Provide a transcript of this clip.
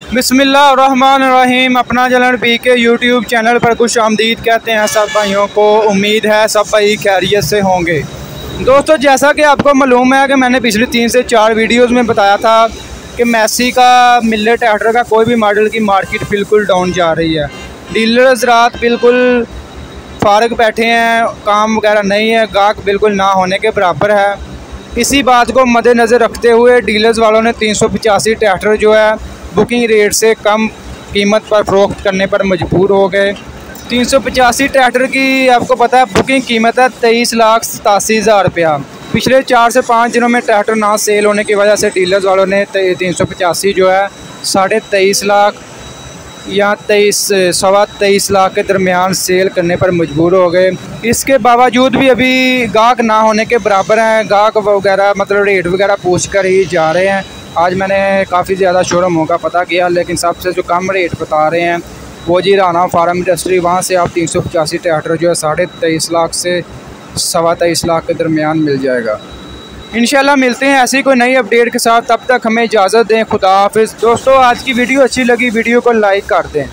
बिस्मिल्लाहिर्रहमानिर्रहीम। अपना जलन पी के यूट्यूब चैनल पर खुश आमदीद कहते हैं सब भाइयों को। उम्मीद है सब भाई खैरियत से होंगे। दोस्तों, जैसा कि आपको मालूम है कि मैंने पिछली 3 से 4 वीडियोज़ में बताया था कि मैसी का मिलर ट्रैक्टर का कोई भी मॉडल की मार्केट बिल्कुल डाउन जा रही है। डीलर्स रात बिल्कुल फारग बैठे हैं, काम वगैरह नहीं है, गाहक बिल्कुल ना होने के बराबर है। इसी बात को मद्देनज़र रखते हुए डीलर्स वालों ने 385 ट्रैक्टर जो है बुकिंग रेट से कम कीमत पर फ़रोख्त करने पर मजबूर हो गए। 385 ट्रैक्टर की आपको पता है बुकिंग कीमत है 23,87,000 रुपया। पिछले 4 से 5 दिनों में ट्रैक्टर ना सेल होने की वजह से डीलर्स वालों ने 385 जो है 23.5 लाख या 23-23 लाख के दरमियान सेल करने पर मजबूर हो गए। इसके बावजूद भी अभी गाहक ना होने के बराबर हैं। गाहक वगैरह मतलब रेट वगैरह पूछ कर ही जा रहे हैं। आज मैंने काफ़ी ज़्यादा शोरूमों का पता किया, लेकिन सबसे जो कम रेट बता रहे हैं वो जी राना फार्म इंडस्ट्री। वहाँ से आप 385 ट्रैक्टर जो है 23.5 लाख से 23.25 लाख के दरमियान मिल जाएगा। इंशाल्लाह मिलते हैं ऐसी कोई नई अपडेट के साथ। तब तक हमें इजाज़त दें। खुदा हाफिज़। दोस्तों, आज की वीडियो अच्छी लगी, वीडियो को लाइक कर दें।